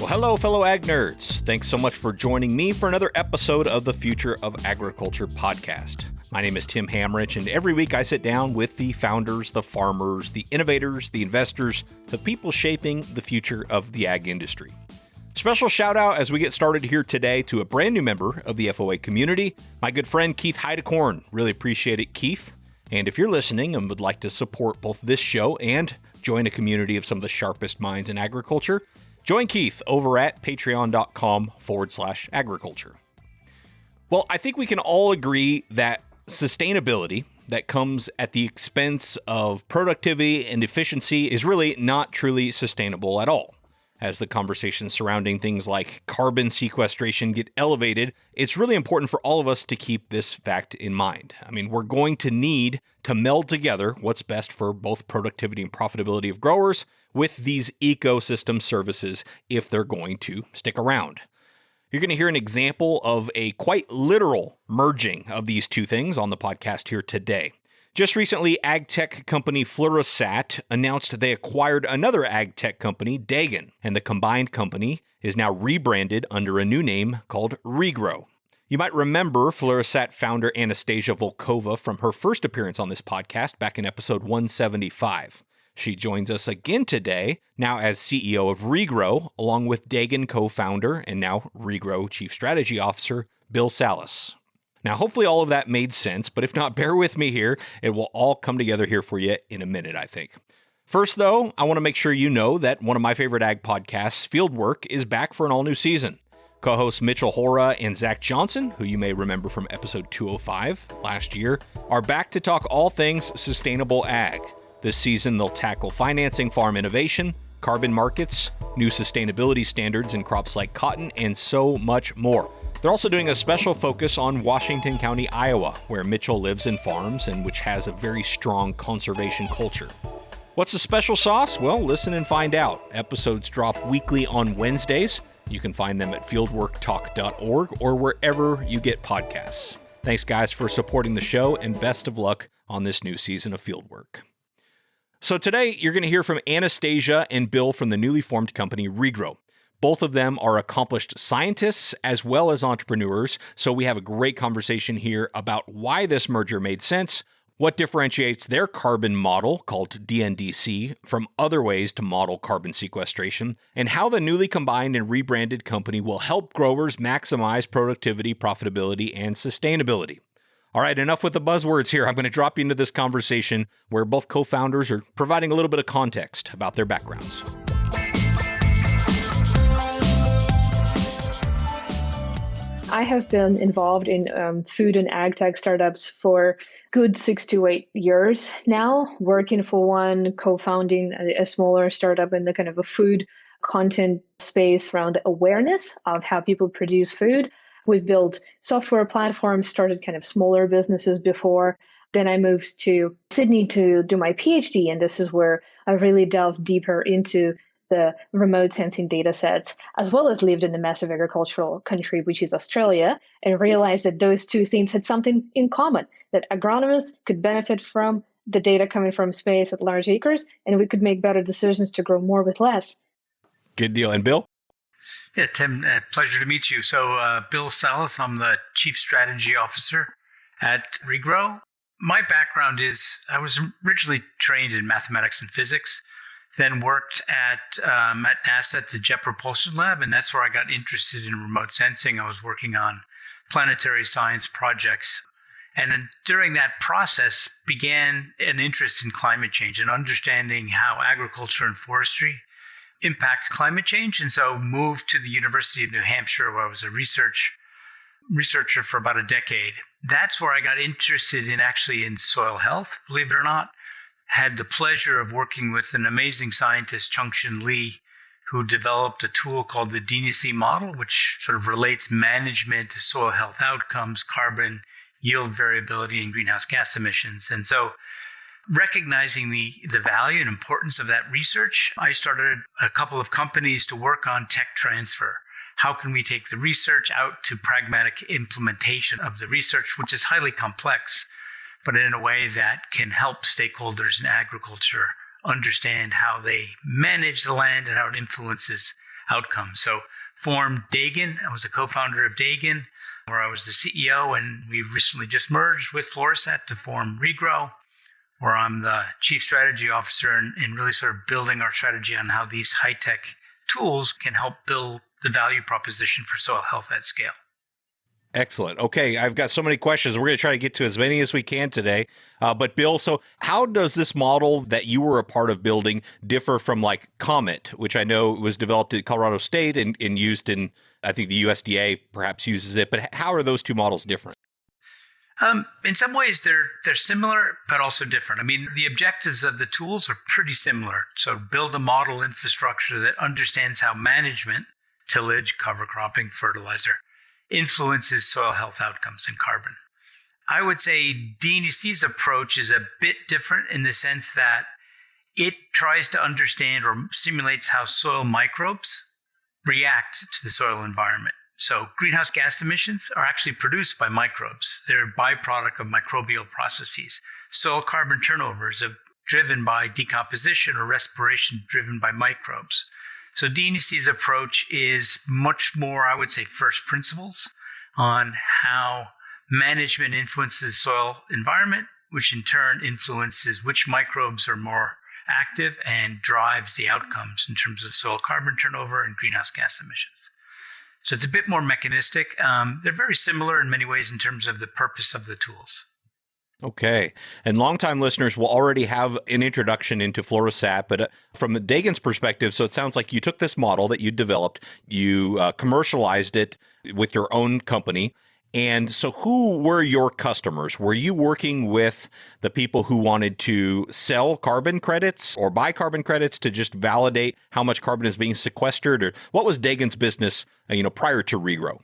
Hello, fellow ag nerds. Thanks so much for joining me for another episode of the Future of Agriculture podcast. My name is Tim Hamrich, and every week I sit down with the founders, the farmers, the innovators, the investors, the people shaping the future of the ag industry. Special shout out as we get started here today to a brand new member of the FoA community, my good friend Keith Heidekorn. Really appreciate it, Keith. And if you're listening and would like to support both this show and join a community of some of the sharpest minds in agriculture, join Keith over at patreon.com/agriculture. Well, I think we can all agree that sustainability that comes at the expense of productivity and efficiency is really not truly sustainable at all. As the conversations surrounding things like carbon sequestration get elevated, it's really important for all of us to keep this fact in mind. I mean, we're going to need to meld together what's best for both productivity and profitability of growers with these ecosystem services if they're going to stick around. You're going to hear an example of a quite literal merging of these two things on the podcast here today. Just recently, agtech company FluroSat announced they acquired another agtech company, Dagan, and the combined company is now rebranded under a new name called Regrow. You might remember FluroSat founder Anastasia Volkova from her first appearance on this podcast back in episode 175. She joins us again today, now as CEO of Regrow, along with Dagan co-founder and now Regrow Chief Strategy Officer, Bill Salas. Now, hopefully all of that made sense, but if not, bear with me here. It will all come together here for you in a minute, I think. First, though, I want to make sure you know that one of my favorite ag podcasts, Fieldwork, is back for an all-new season. Co-hosts Mitchell Hora and Zach Johnson, who you may remember from episode 205 last year, are back to talk all things sustainable ag. This season, they'll tackle financing farm innovation, carbon markets, new sustainability standards in crops like cotton, and so much more. They're also doing a special focus on Washington County, Iowa, where Mitchell lives and farms and which has a very strong conservation culture. What's the special sauce? Well, listen and find out. Episodes drop weekly on Wednesdays. You can find them at fieldworktalk.org or wherever you get podcasts. Thanks, guys, for supporting the show, and best of luck on this new season of Fieldwork. So today, you're going to hear from Anastasia and Bill from the newly formed company Regrow. Both of them are accomplished scientists as well as entrepreneurs, so we have a great conversation here about why this merger made sense, what differentiates their carbon model, called DNDC, from other ways to model carbon sequestration, and how the newly combined and rebranded company will help growers maximize productivity, profitability, and sustainability. All right, enough with the buzzwords here. I'm going to drop you into this conversation where both co-founders are providing a little bit of context about their backgrounds. I have been involved in food and ag tech startups for good 6 to 8 years now, working for one, co-founding a smaller startup in the kind of a food content space around awareness of how people produce food. We've built software platforms, started kind of smaller businesses before. Then I moved to Sydney to do my PhD, and this is where I really delved deeper into the remote sensing data sets, as well as lived in a massive agricultural country, which is Australia, and realized that those two things had something in common, that agronomists could benefit from the data coming from space at large acres, and we could make better decisions to grow more with less. Good deal. And Bill? Yeah, Tim, pleasure to meet you. So Bill Salas, I'm the Chief Strategy Officer at Regrow. My background is I was originally trained in mathematics and physics, then worked at NASA at the Jet Propulsion Lab, and that's where I got interested in remote sensing. I was working on planetary science projects. And then during that process began an interest in climate change and understanding how agriculture and forestry impact climate change. And so moved to the University of New Hampshire, where I was a researcher for about a decade. That's where I got interested in soil health, believe it or not. Had the pleasure of working with an amazing scientist, Chung-Chin Lee, who developed a tool called the DNDC model, which sort of relates management to soil health outcomes, carbon, yield variability, and greenhouse gas emissions. And so recognizing the value and importance of that research, I started a couple of companies to work on tech transfer. How can we take the research out to pragmatic implementation of the research, which is highly complex, but in a way that can help stakeholders in agriculture understand how they manage the land and how it influences outcomes. So formed Dagan. I was a co-founder of Dagan, where I was the CEO, and we recently just merged with FluroSat to form Regrow, where I'm the chief strategy officer and really sort of building our strategy on how these high-tech tools can help build the value proposition for soil health at scale. Excellent. Okay, I've got so many questions. We're going to try to get to as many as we can today. But Bill, so how does this model that you were a part of building differ from like Comet, which I know was developed at Colorado State and used in, I think the USDA perhaps uses it, but how are those two models different? In some ways, they're similar, but also different. I mean, the objectives of the tools are pretty similar. So build a model infrastructure that understands how management, tillage, cover cropping, fertilizer, influences soil health outcomes and carbon. I would say DNDC's approach is a bit different in the sense that it tries to understand or simulates how soil microbes react to the soil environment. So greenhouse gas emissions are actually produced by microbes. They're a byproduct of microbial processes. Soil carbon turnovers are driven by decomposition or respiration driven by microbes. So DNDC's approach is much more, I would say, first principles on how management influences soil environment, which in turn influences which microbes are more active and drives the outcomes in terms of soil carbon turnover and greenhouse gas emissions. So it's a bit more mechanistic. They're very similar in many ways in terms of the purpose of the tools. Okay. And longtime listeners will already have an introduction into FluroSat, but from Dagan's perspective, so it sounds like you took this model that you developed, you commercialized it with your own company. And so who were your customers? Were you working with the people who wanted to sell carbon credits or buy carbon credits to just validate how much carbon is being sequestered? Or what was Dagan's business, prior to Regrow?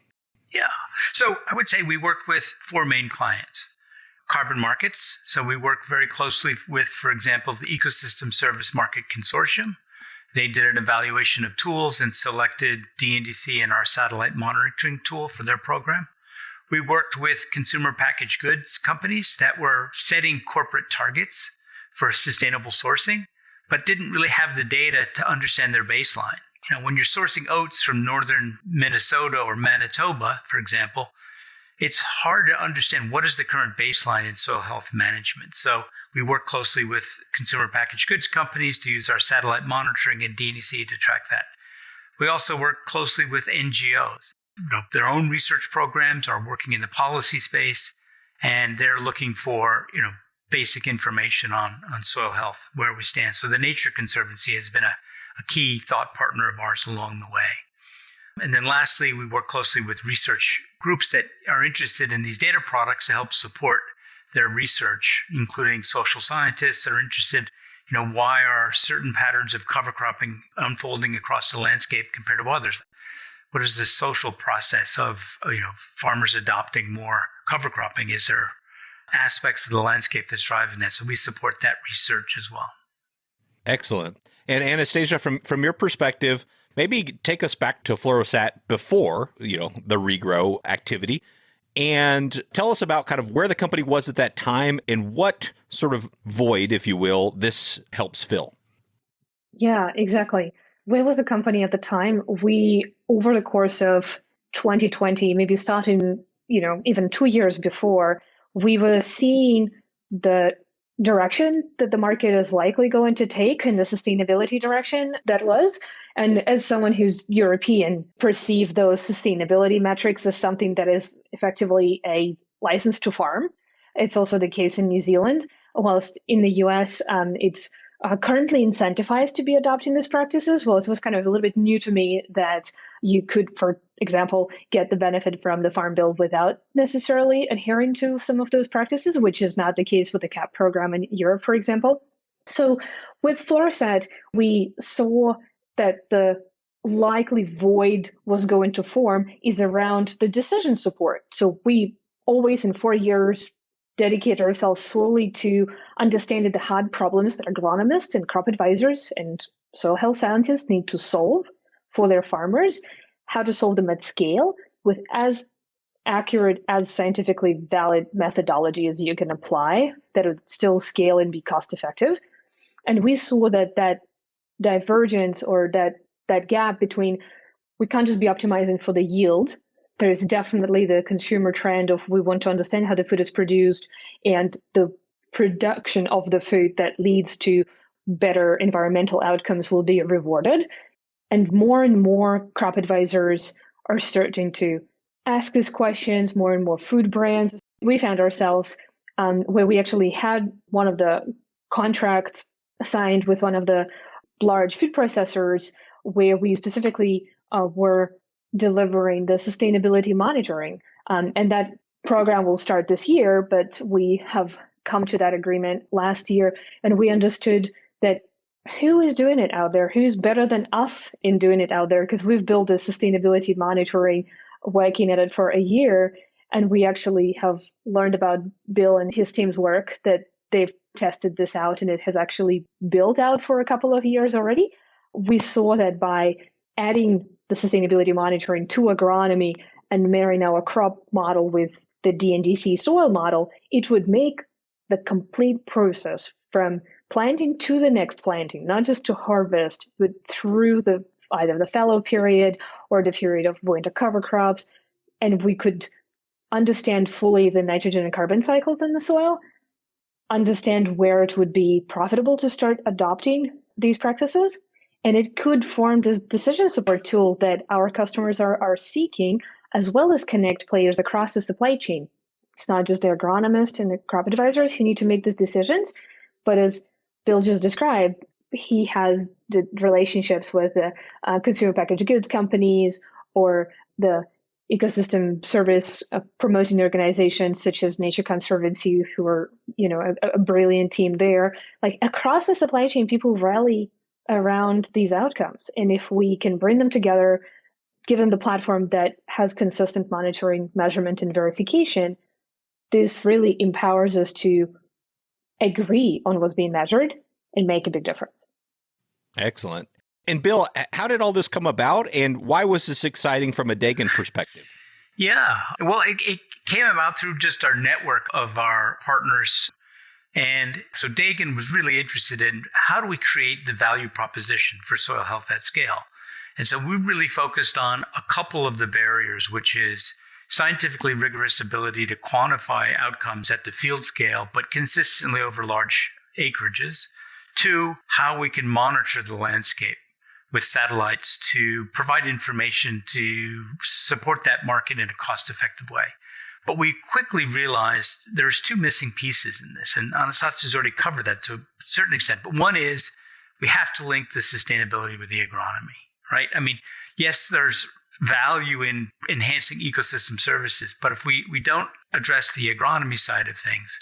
Yeah. So I would say we worked with four main clients. Carbon markets. So we work very closely with, for example, the Ecosystem Service Market Consortium. They did an evaluation of tools and selected DNDC and our satellite monitoring tool for their program. We worked with consumer packaged goods companies that were setting corporate targets for sustainable sourcing, but didn't really have the data to understand their baseline. When you're sourcing oats from northern Minnesota or Manitoba, for example, it's hard to understand what is the current baseline in soil health management. So we work closely with consumer packaged goods companies to use our satellite monitoring and DNDC to track that. We also work closely with NGOs. Their own research programs are working in the policy space, and they're looking for basic information on soil health, where we stand. So the Nature Conservancy has been a key thought partner of ours along the way. And then lastly, we work closely with research groups that are interested in these data products to help support their research, including social scientists that are interested, why are certain patterns of cover cropping unfolding across the landscape compared to others? What is the social process of, farmers adopting more cover cropping? Is there aspects of the landscape that's driving that? So we support that research as well. Excellent. And Anastasia, from your perspective, maybe take us back to FluroSat before, the Regrow activity, and tell us about kind of where the company was at that time and what sort of void, if you will, this helps fill. Yeah, exactly. Where was the company at the time? We, over the course of 2020, maybe starting, even 2 years before, we were seeing the direction that the market is likely going to take and the sustainability direction that was. And as someone who's European, perceive those sustainability metrics as something that is effectively a license to farm. It's also the case in New Zealand, whilst in the US, it's currently incentivized to be adopting these practices. Well, it was kind of a little bit new to me that you could, for example, get the benefit from the Farm Bill without necessarily adhering to some of those practices, which is not the case with the CAP program in Europe, for example. So with FluroSat, we saw that the likely void was going to form is around the decision support. So we always in 4 years dedicate ourselves solely to understanding the hard problems that agronomists and crop advisors and soil health scientists need to solve for their farmers, how to solve them at scale with as accurate, as scientifically valid methodology as you can apply that would still scale and be cost effective. And we saw that divergence or that that gap between we can't just be optimizing for the yield. There is definitely the consumer trend of we want to understand how the food is produced and the production of the food that leads to better environmental outcomes will be rewarded. And more crop advisors are starting to ask these questions, more and more food brands. We found ourselves where we actually had one of the contracts signed with one of the large food processors where we specifically were delivering the sustainability monitoring. And that program will start this year, but we have come to that agreement last year, and we understood that who is doing it out there? Who's better than us in doing it out there? Because we've built a sustainability monitoring, working at it for a year, and we actually have learned about Bill and his team's work that they've tested this out, and it has actually built out for a couple of years already. We saw that by adding the sustainability monitoring to agronomy and marrying our crop model with the DNDC soil model, it would make the complete process from planting to the next planting, not just to harvest, but through either the fallow period or the period of winter cover crops. And we could understand fully the nitrogen and carbon cycles in the soil, understand where it would be profitable to start adopting these practices. And it could form this decision support tool that our customers are seeking, as well as connect players across the supply chain. It's not just the agronomists and the crop advisors who need to make these decisions, but as Bill just described, he has the relationships with the consumer packaged goods companies or the ecosystem service promoting organizations such as Nature Conservancy, who are, a brilliant team there. Like across the supply chain, people rally around these outcomes. And if we can bring them together, given the platform that has consistent monitoring, measurement, and verification, this really empowers us to agree on what's being measured and make a big difference. Excellent. And Bill, how did all this come about, and why was this exciting from a Dagan perspective? Yeah, well, it came about through just our network of our partners. And so Dagan was really interested in how do we create the value proposition for soil health at scale. And so we really focused on a couple of the barriers, which is scientifically rigorous ability to quantify outcomes at the field scale, but consistently over large acreages. Two, how we can monitor the landscape with satellites to provide information to support that market in a cost-effective way. But we quickly realized there's two missing pieces in this, and Anastasia's already covered that to a certain extent. But one is we have to link the sustainability with the agronomy, right? I mean, yes, there's value in enhancing ecosystem services, but if we don't address the agronomy side of things,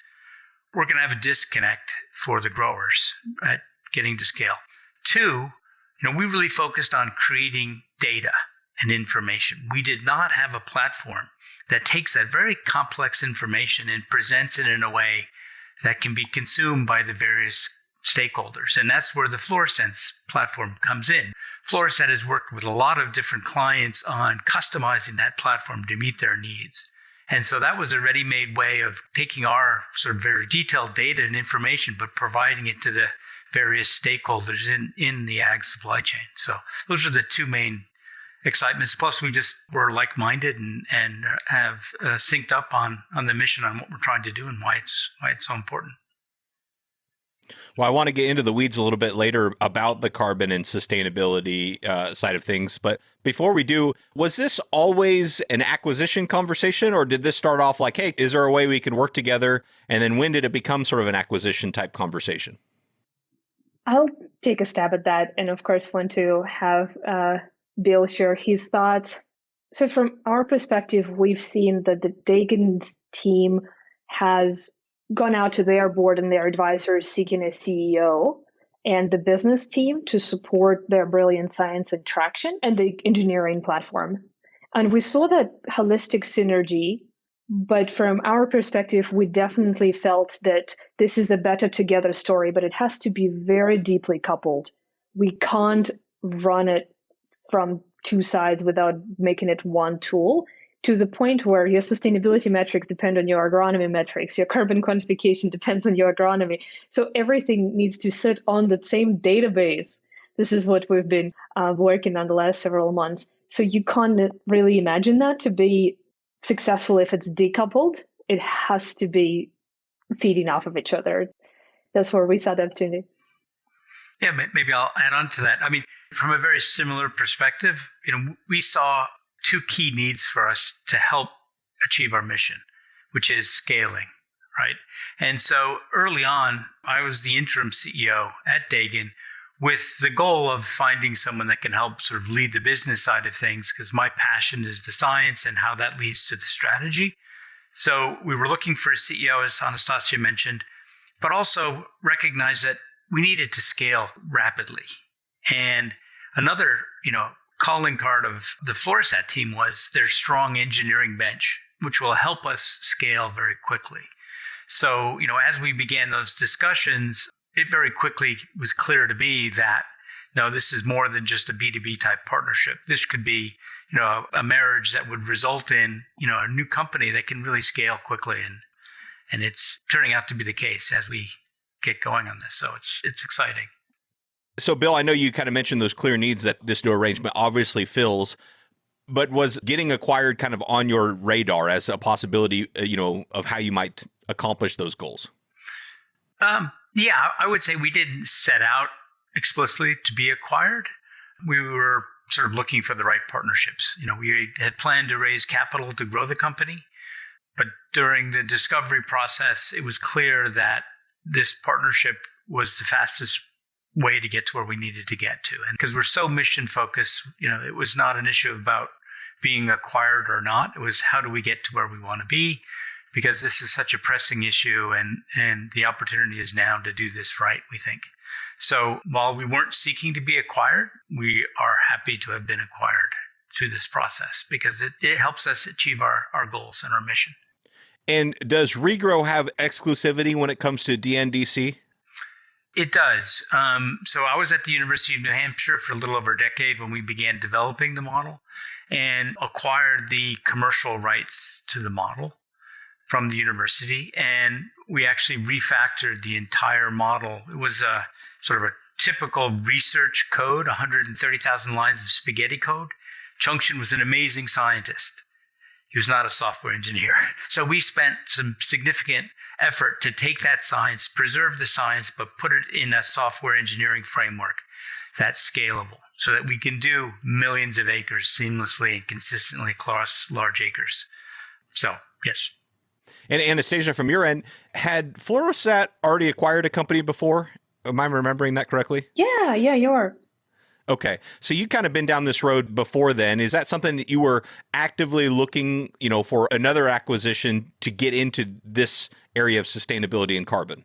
we're going to have a disconnect for the growers at getting to scale. Two, we really focused on creating data and information. We did not have a platform that takes that very complex information and presents it in a way that can be consumed by the various stakeholders. And that's where the FluroSat platform comes in. FluroSat has worked with a lot of different clients on customizing that platform to meet their needs. And so that was a ready-made way of taking our sort of very detailed data and information, but providing it to the various stakeholders in the ag supply chain. So those are the two main excitements. Plus, we just were like-minded and have synced up on the mission on what we're trying to do and why it's so important. Well, I want to get into the weeds a little bit later about the carbon and sustainability side of things. But before we do, was this always an acquisition conversation, or did this start off like, hey, is there a way we can work together? And then when did it become sort of an acquisition type conversation? I'll take a stab at that, and of course want to have Bill share his thoughts. So from our perspective, we've seen that the Dagan's team has gone out to their board and their advisors seeking a CEO, and the business team to support their brilliant science and traction and the engineering platform. And we saw that holistic synergy, but from our perspective, we definitely felt that this is a better together story, but it has to be very deeply coupled. We can't run it from two sides without making it one tool, to the point where your sustainability metrics depend on your agronomy metrics, your carbon quantification depends on your agronomy. So everything needs to sit on the same database This is what we've been working on the last several months. So you can't really imagine that to be successful if it's decoupled. It has to be feeding off of each other. That's where we saw the opportunity. Yeah, maybe I'll add on to that. I mean, from a very similar perspective, we saw two key needs for us to help achieve our mission, which is scaling, right? And so early on, I was the interim CEO at Dagan with the goal of finding someone that can help sort of lead the business side of things, because my passion is the science and how that leads to the strategy. So we were looking for a CEO, as Anastasia mentioned, but also recognized that we needed to scale rapidly. And another, calling card of the FluroSat team was their strong engineering bench, which will help us scale very quickly. So, as we began those discussions, it very quickly was clear to me that, no, this is more than just a B2B type partnership. This could be, a marriage that would result in, a new company that can really scale quickly. And it's turning out to be the case as we get going on this. So it's exciting. So, Bill, I know you kind of mentioned those clear needs that this new arrangement obviously fills, but was getting acquired kind of on your radar as a possibility, of how you might accomplish those goals? Yeah, I would say we didn't set out explicitly to be acquired. We were sort of looking for the right partnerships. We had planned to raise capital to grow the company, but during the discovery process, it was clear that this partnership was the fastest way to get to where we needed to get to. And because we're so mission focused, it was not an issue about being acquired or not. It was how do we get to where we want to be? Because this is such a pressing issue, and the opportunity is now to do this right, we think. So while we weren't seeking to be acquired, we are happy to have been acquired through this process because it helps us achieve our goals and our mission. And does Regrow have exclusivity when it comes to DNDC? It does. So I was at the University of New Hampshire for a little over a decade when we began developing the model and acquired the commercial rights to the model from the university. And we actually refactored the entire model. It was a sort of a typical research code, 130,000 lines of spaghetti code. Chungchen was an amazing scientist. He was not a software engineer. So we spent some significant effort to take that science, preserve the science, but put it in a software engineering framework that's scalable so that we can do millions of acres seamlessly and consistently across large acres. So, yes. And Anastasia, from your end, had FluroSat already acquired a company before? Am I remembering that correctly? Yeah, you are. Okay. So you kind of been down this road before then. Is that something that you were actively looking, for another acquisition to get into this area of sustainability and carbon?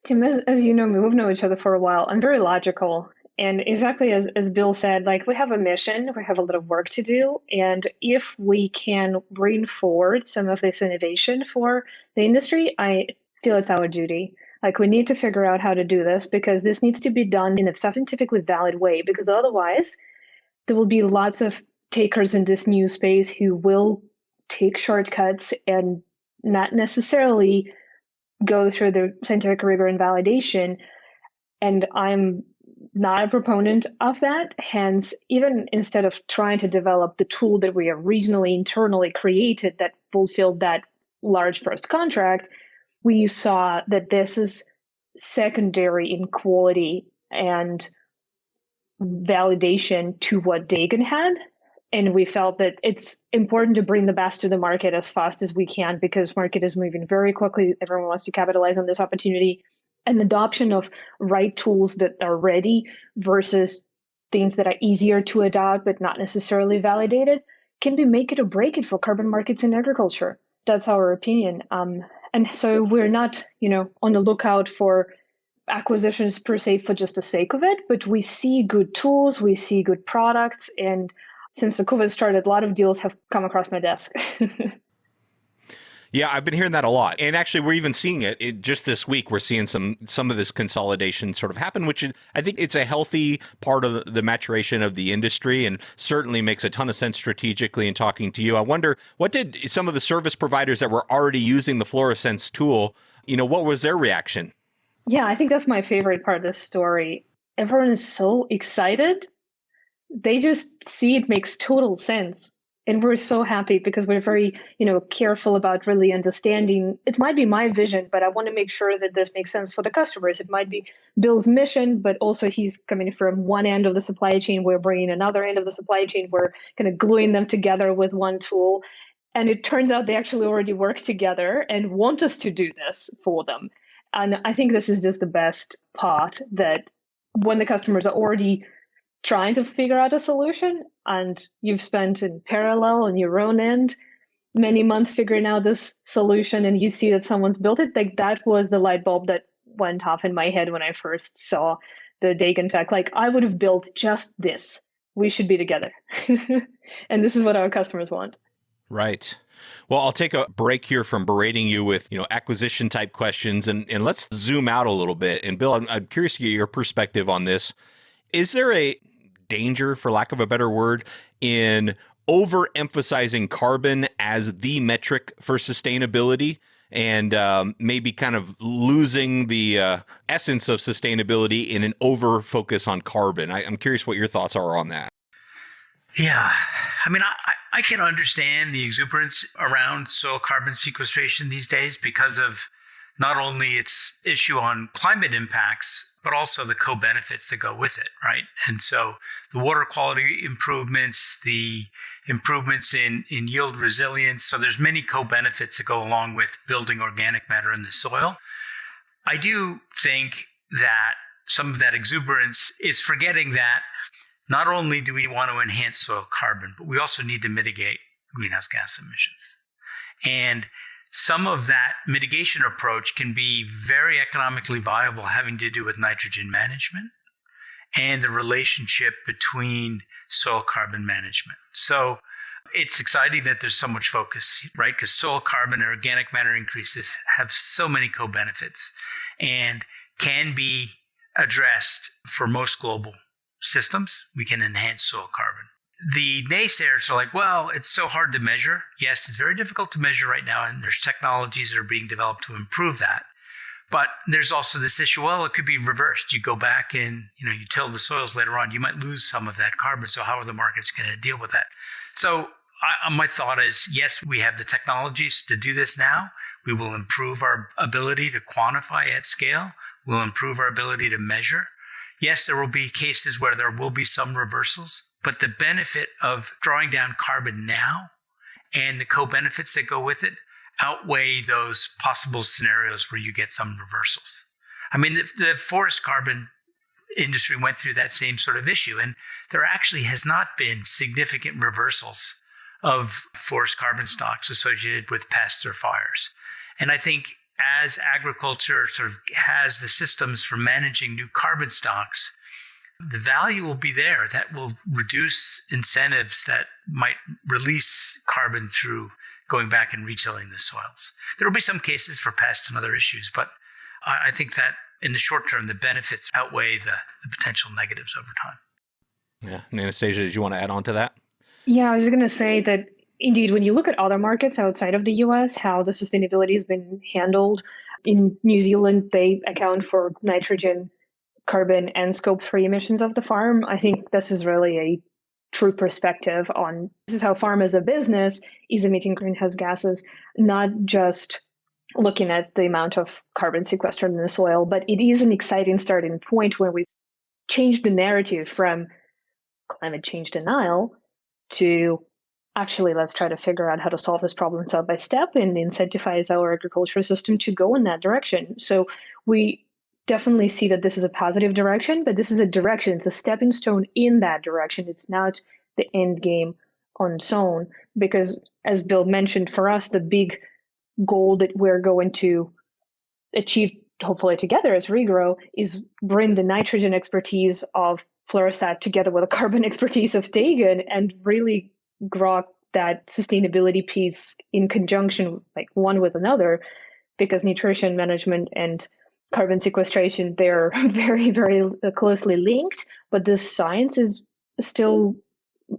Tim, as you know me, we've known each other for a while. I'm very logical. And exactly as Bill said, we have a mission, we have a lot of work to do. And if we can bring forward some of this innovation for the industry, I feel it's our duty. We need to figure out how to do this because this needs to be done in a scientifically valid way, because otherwise there will be lots of takers in this new space who will take shortcuts and not necessarily go through the scientific rigor and validation. And I'm not a proponent of that. Hence, even instead of trying to develop the tool that we have regionally, internally created that fulfilled that large first contract, we saw that this is secondary in quality and validation to what Dagan had. And we felt that it's important to bring the best to the market as fast as we can because market is moving very quickly. Everyone wants to capitalize on this opportunity. And adoption of right tools that are ready versus things that are easier to adopt but not necessarily validated can be make it or break it for carbon markets in agriculture. That's our opinion. And so we're not, on the lookout for acquisitions per se for just the sake of it, but we see good tools, we see good products. And since the COVID started, a lot of deals have come across my desk. Yeah, I've been hearing that a lot. And actually, we're even seeing it just this week. We're seeing some of this consolidation sort of happen, which I think it's a healthy part of the maturation of the industry and certainly makes a ton of sense strategically in talking to you. I wonder, what did some of the service providers that were already using the FluroSense tool, what was their reaction? Yeah, I think that's my favorite part of this story. everyone is so excited. They just see it makes total sense. And we're so happy because we're very, careful about really understanding. It might be my vision, but I want to make sure that this makes sense for the customers. It might be Bill's mission, but also he's coming from one end of the supply chain. We're bringing another end of the supply chain. We're kind of gluing them together with one tool. And it turns out they actually already work together and want us to do this for them. And I think this is just the best part, that when the customers are already trying to figure out a solution and you've spent in parallel on your own end many months figuring out this solution, and you see that someone's built it, like that was the light bulb that went off in my head when I first saw the Dagan tech. Like, I would have built just this. We should be together. And this is what our customers want. Right. Well, I'll take a break here from berating you with, acquisition type questions, and let's zoom out a little bit. And Bill, I'm curious to get your perspective on this. Is there a danger, for lack of a better word, in overemphasizing carbon as the metric for sustainability, and maybe kind of losing the essence of sustainability in an over focus on carbon? I'm curious what your thoughts are on that. Yeah. I mean, I can understand the exuberance around soil carbon sequestration these days because of not only its issue on climate impacts, but also the co-benefits that go with it, right? And so the water quality improvements, the improvements in yield resilience. So there's many co-benefits that go along with building organic matter in the soil. I do think that some of that exuberance is forgetting that not only do we want to enhance soil carbon, but we also need to mitigate greenhouse gas emissions. And some of that mitigation approach can be very economically viable, having to do with nitrogen management and the relationship between soil carbon management. So it's exciting that there's so much focus, right? Because soil carbon and organic matter increases have so many co-benefits and can be addressed for most global systems. We can enhance soil carbon. The naysayers are like, well, it's so hard to measure. Yes, it's very difficult to measure right now, and there's technologies that are being developed to improve that. But there's also this issue, well, it could be reversed. You go back and you till the soils later on, you might lose some of that carbon. So how are the markets going to deal with that? So my thought is, yes, we have the technologies to do this now. We will improve our ability to quantify at scale. We'll improve our ability to measure. Yes, there will be cases where there will be some reversals, but the benefit of drawing down carbon now and the co-benefits that go with it outweigh those possible scenarios where you get some reversals. I mean, the forest carbon industry went through that same sort of issue, and there actually has not been significant reversals of forest carbon stocks associated with pests or fires. And I think as agriculture sort of has the systems for managing new carbon stocks, the value will be there. That will reduce incentives that might release carbon through going back and retilling the soils. There will be some cases for pests and other issues, but I think that in the short term, the benefits outweigh the potential negatives over time. Yeah. And Anastasia, did you want to add on to that? Yeah, I was going to say that indeed, when you look at other markets outside of the US, how the sustainability has been handled, in New Zealand, they account for nitrogen, carbon, and scope 3 emissions of the farm. I think this is really a true perspective on this is how farm as a business is emitting greenhouse gases, not just looking at the amount of carbon sequestered in the soil, but it is an exciting starting point when we change the narrative from climate change denial to actually, let's try to figure out how to solve this problem step by step and incentivize our agricultural system to go in that direction. So we definitely see that this is a positive direction, but this is a direction. It's a stepping stone in that direction. It's not the end game on its own, because as Bill mentioned, for us, the big goal that we're going to achieve, hopefully together as Regrow, is bring the nitrogen expertise of FluroSat together with the carbon expertise of Dagan and really grow that sustainability piece in conjunction, like one with another, because nutrition management and carbon sequestration, they're very, very closely linked, but this science is still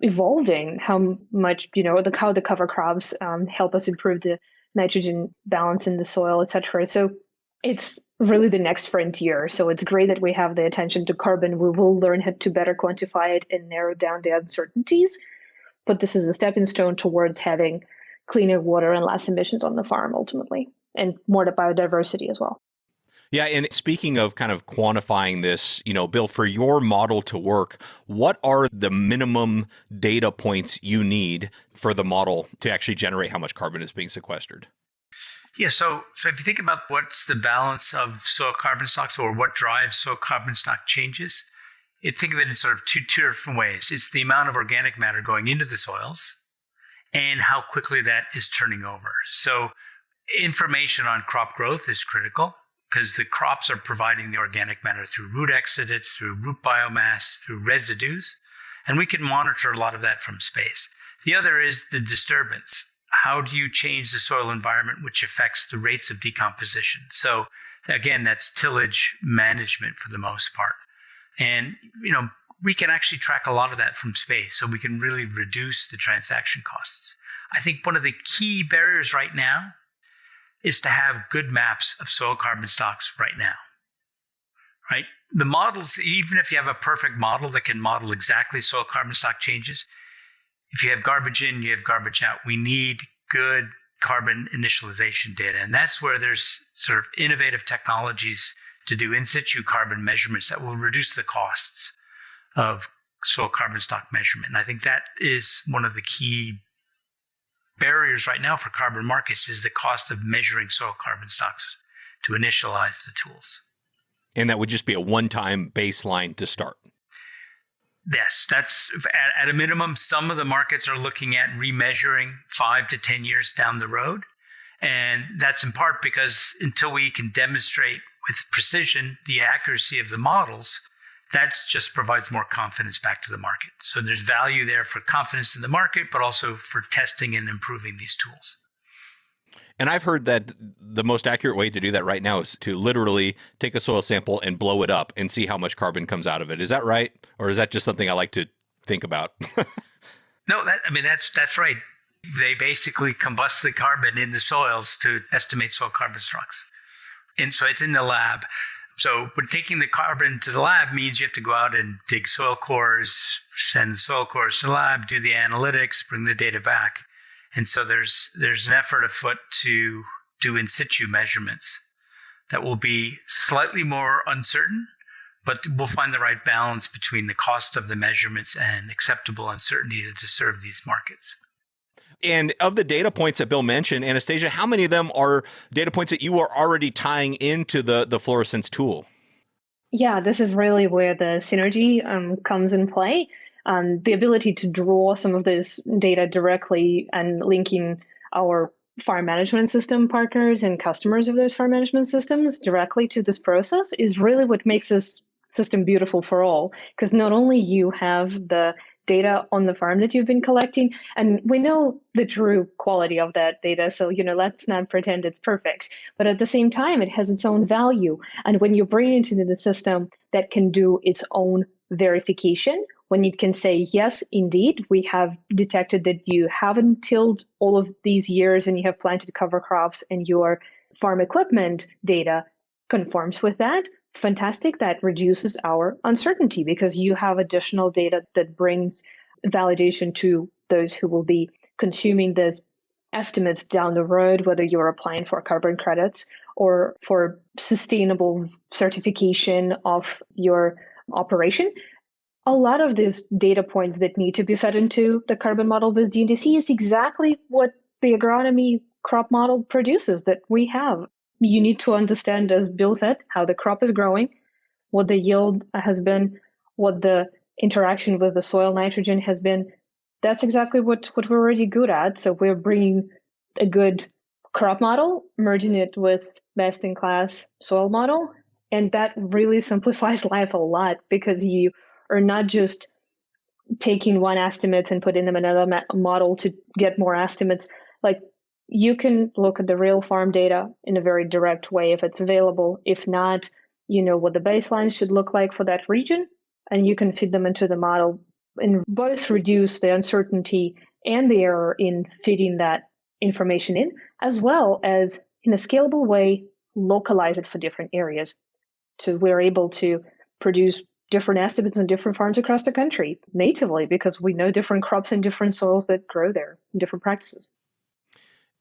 evolving. How much, how the cover crops help us improve the nitrogen balance in the soil, etc. So it's really the next frontier. So it's great that we have the attention to carbon. We will learn how to better quantify it and narrow down the uncertainties. But this is a stepping stone towards having cleaner water and less emissions on the farm ultimately, and more to biodiversity as well. Yeah, and speaking of kind of quantifying this, Bill, for your model to work, what are the minimum data points you need for the model to actually generate how much carbon is being sequestered? Yeah, so if you think about what's the balance of soil carbon stocks or what drives soil carbon stock changes, think of it in sort of two different ways. It's the amount of organic matter going into the soils and how quickly that is turning over. So information on crop growth is critical because the crops are providing the organic matter through root exudates, through root biomass, through residues, and we can monitor a lot of that from space. The other is the disturbance. How do you change the soil environment, which affects the rates of decomposition? So again, that's tillage management for the most part. And, we can actually track a lot of that from space, so we can really reduce the transaction costs. I think one of the key barriers right now is to have good maps of soil carbon stocks right now, right? The models, even if you have a perfect model that can model exactly soil carbon stock changes, if you have garbage in, you have garbage out. We need good carbon initialization data. And that's where there's sort of innovative technologies to do in situ carbon measurements that will reduce the costs of soil carbon stock measurement. And I think that is one of the key barriers right now for carbon markets is the cost of measuring soil carbon stocks to initialize the tools. And that would just be a one-time baseline to start. Yes, that's at a minimum. Some of the markets are looking at remeasuring 5 to 10 years down the road. And that's in part because until we can demonstrate with precision the accuracy of the models, that just provides more confidence back to the market. So there's value there for confidence in the market, but also for testing and improving these tools. And I've heard that the most accurate way to do that right now is to literally take a soil sample and blow it up and see how much carbon comes out of it. Is that right? Or is that just something I like to think about? No, that's right. They basically combust the carbon in the soils to estimate soil carbon stocks. And so it's in the lab. So when taking the carbon to the lab means you have to go out and dig soil cores, send the soil cores to the lab, do the analytics, bring the data back. And so there's an effort afoot to do in situ measurements that will be slightly more uncertain, but we'll find the right balance between the cost of the measurements and acceptable uncertainty to serve these markets. And of the data points that Bill mentioned, Anastasia, how many of them are data points that you are already tying into the FluroSense tool? Yeah, this is really where the synergy comes in play. The ability to draw some of this data directly and linking our farm management system partners and customers of those farm management systems directly to this process is really what makes this system beautiful for all. Because not only you have the data on the farm that you've been collecting, and we know the true quality of that data, so let's not pretend it's perfect, but at the same time it has its own value. And when you bring it into the system that can do its own verification, when it can say, yes, indeed, we have detected that you haven't tilled all of these years and you have planted cover crops and your farm equipment data conforms with that, fantastic. That reduces our uncertainty because you have additional data that brings validation to those who will be consuming these estimates down the road, whether you're applying for carbon credits or for sustainable certification of your operation. A lot of these data points that need to be fed into the carbon model with DNDC is exactly what the agronomy crop model produces that we have. You need to understand, as Bill said, how the crop is growing, what the yield has been, what the interaction with the soil nitrogen has been. That's exactly what we're already good at. So we're bringing a good crop model, merging it with best-in-class soil model. And that really simplifies life a lot because you are not just taking one estimate and putting them in another model to get more estimates. Like, you can look at the real farm data in a very direct way if it's available. If not, you know what the baselines should look like for that region, and you can feed them into the model and both reduce the uncertainty and the error in feeding that information in, as well as in a scalable way localize it for different areas. So we're able to produce different estimates on different farms across the country natively because we know different crops and different soils that grow there, different practices.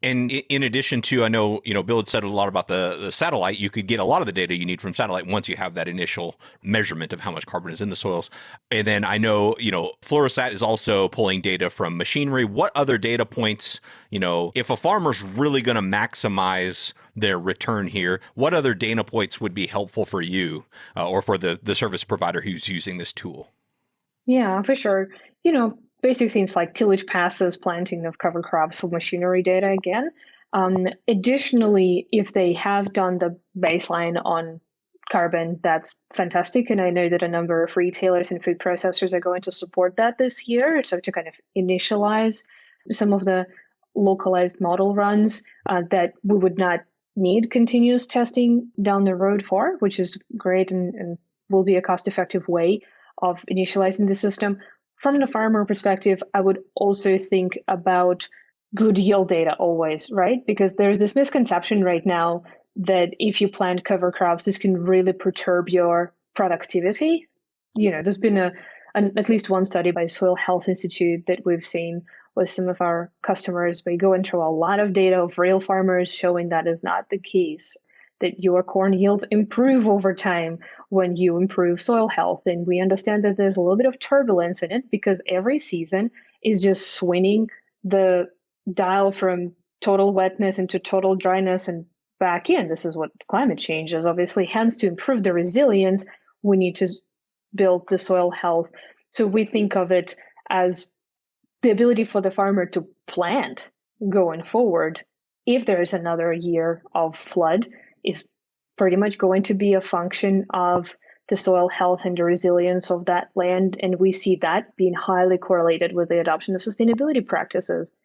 And in addition to, I know, Bill had said a lot about the satellite. You could get a lot of the data you need from satellite once you have that initial measurement of how much carbon is in the soils. And then I know, FluroSat is also pulling data from machinery. What other data points, if a farmer's really going to maximize their return here, what other data points would be helpful for you or for the service provider who's using this tool? Yeah, for sure. Basic things like tillage passes, planting of cover crops, or machinery data again. Additionally, if they have done the baseline on carbon, that's fantastic. And I know that a number of retailers and food processors are going to support that this year. So to kind of initialize some of the localized model runs that we would not need continuous testing down the road for, which is great and will be a cost-effective way of initializing the system. From the farmer perspective, I would also think about good yield data always, right? Because there's this misconception right now that if you plant cover crops, this can really perturb your productivity. There's been at least one study by Soil Health Institute that we've seen with some of our customers. We go into a lot of data of real farmers showing that is not the case, that your corn yields improve over time when you improve soil health. And we understand that there's a little bit of turbulence in it because every season is just swinging the dial from total wetness into total dryness and back in. This is what climate change is, obviously. Hence, to improve the resilience, we need to build the soil health. So we think of it as the ability for the farmer to plant going forward if there is another year of flood is pretty much going to be a function of the soil health and the resilience of that land. And we see that being highly correlated with the adoption of sustainability practices.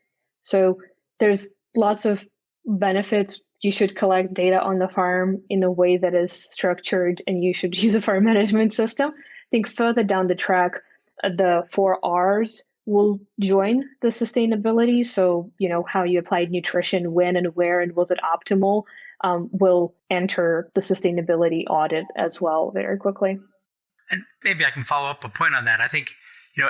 So there's lots of benefits. You should collect data on the farm in a way that is structured, and you should use a farm management system. I think further down the track, the 4Rs will join the sustainability. So, how you applied nutrition, when and where, and was it optimal? Will enter the sustainability audit as well very quickly. And maybe I can follow up a point on that. I think,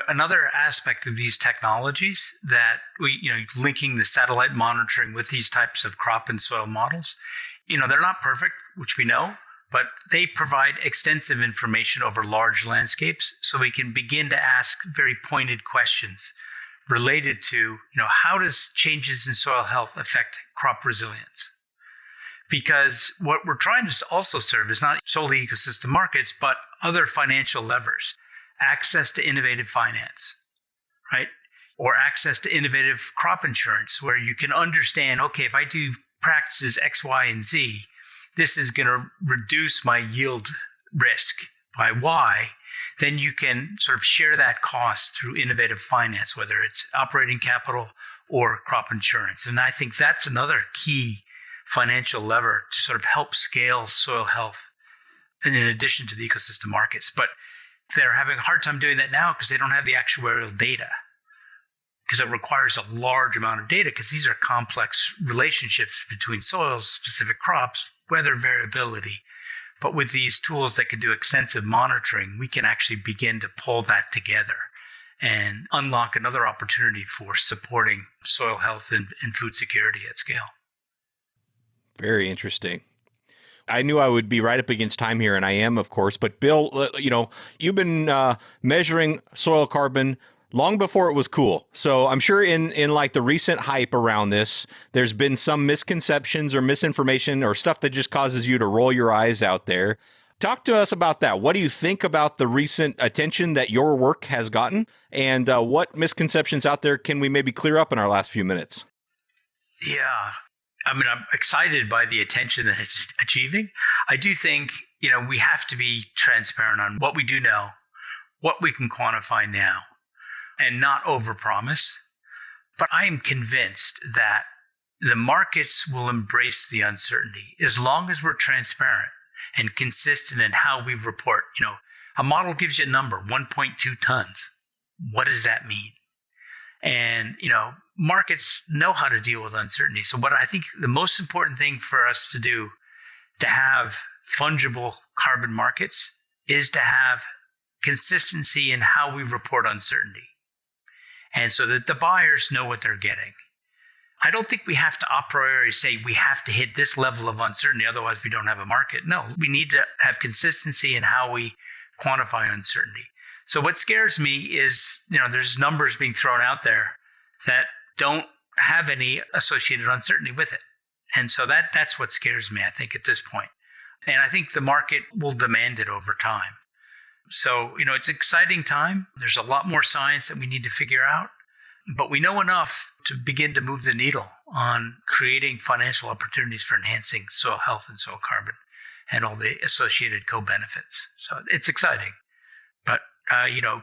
another aspect of these technologies that we, linking the satellite monitoring with these types of crop and soil models, they're not perfect, which we know, but they provide extensive information over large landscapes. So we can begin to ask very pointed questions related to, how does changes in soil health affect crop resilience? Because what we're trying to also serve is not solely ecosystem markets, but other financial levers, access to innovative finance, right? Or access to innovative crop insurance, where you can understand, okay, if I do practices X, Y, and Z, this is going to reduce my yield risk by Y. Then you can sort of share that cost through innovative finance, whether it's operating capital or crop insurance. And I think that's another key financial lever to sort of help scale soil health, and in addition to the ecosystem markets. But they're having a hard time doing that now because they don't have the actuarial data, because it requires a large amount of data, because these are complex relationships between soils, specific crops, weather variability. But with these tools that can do extensive monitoring, we can actually begin to pull that together and unlock another opportunity for supporting soil health and food security at scale. Very interesting. I knew I would be right up against time here, and I am, of course. But Bill, you've been measuring soil carbon long before it was cool. So I'm sure in like the recent hype around this, there's been some misconceptions or misinformation or stuff that just causes you to roll your eyes out there. Talk to us about that. What do you think about the recent attention that your work has gotten, and what misconceptions out there can we maybe clear up in our last few minutes? Yeah. I mean, I'm excited by the attention that it's achieving. I do think, we have to be transparent on what we do know, what we can quantify now, and not overpromise. But I am convinced that the markets will embrace the uncertainty as long as we're transparent and consistent in how we report. A model gives you a number, 1.2 tons. What does that mean? And, markets know how to deal with uncertainty. So what I think the most important thing for us to do to have fungible carbon markets is to have consistency in how we report uncertainty, and so that the buyers know what they're getting. I don't think we have to a priori say we have to hit this level of uncertainty, otherwise we don't have a market. No, we need to have consistency in how we quantify uncertainty. So what scares me is, there's numbers being thrown out there that don't have any associated uncertainty with it. And so that's what scares me, I think, at this point. And I think the market will demand it over time. So, it's an exciting time. There's a lot more science that we need to figure out. But we know enough to begin to move the needle on creating financial opportunities for enhancing soil health and soil carbon and all the associated co-benefits. So it's exciting. But,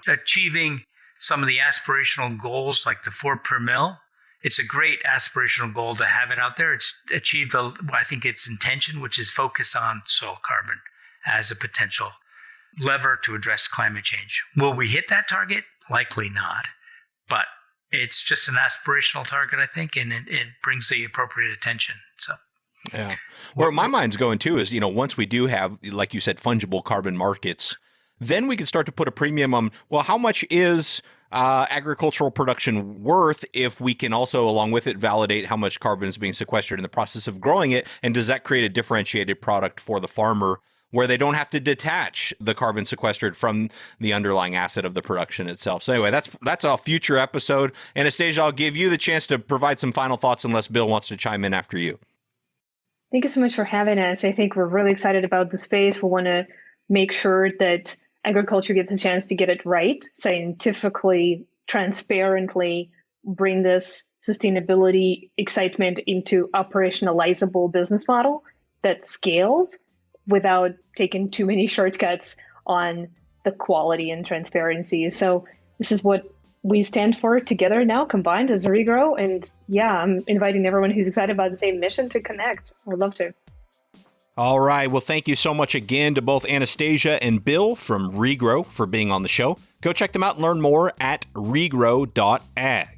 achieving some of the aspirational goals like the 4 per mil, it's a great aspirational goal to have it out there. It's achieved, I think, its intention, which is focus on soil carbon as a potential lever to address climate change. Will we hit that target? Likely not. But it's just an aspirational target, I think, and it brings the appropriate attention. So, yeah. Where my mind's going too is, once we do have, like you said, fungible carbon markets, then we can start to put a premium on, well, how much is agricultural production worth if we can also, along with it, validate how much carbon is being sequestered in the process of growing it? And does that create a differentiated product for the farmer where they don't have to detach the carbon sequestered from the underlying asset of the production itself? So anyway, that's a future episode. Anastasia, I'll give you the chance to provide some final thoughts unless Bill wants to chime in after you. Thank you so much for having us. I think we're really excited about the space. We want to make sure that agriculture gets a chance to get it right, scientifically, transparently, bring this sustainability excitement into operationalizable business model that scales without taking too many shortcuts on the quality and transparency. So this is what we stand for together now, combined as Regrow. And yeah, I'm inviting everyone who's excited about the same mission to connect. I'd love to. All right. Well, thank you so much again to both Anastasia and Bill from Regrow for being on the show. Go check them out and learn more at regrow.ag.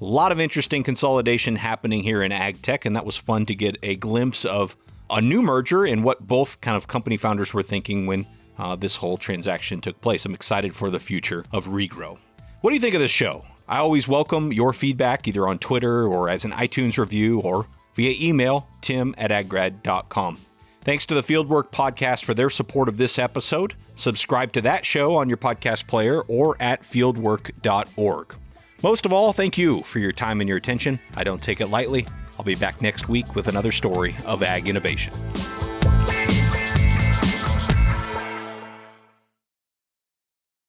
A lot of interesting consolidation happening here in ag tech, and that was fun to get a glimpse of a new merger and what both kind of company founders were thinking when this whole transaction took place. I'm excited for the future of Regrow. What do you think of this show? I always welcome your feedback either on Twitter or as an iTunes review or via email, tim@aggrad.com. Thanks to the Fieldwork Podcast for their support of this episode. Subscribe to that show on your podcast player or at fieldwork.org. Most of all, thank you for your time and your attention. I don't take it lightly. I'll be back next week with another story of ag innovation.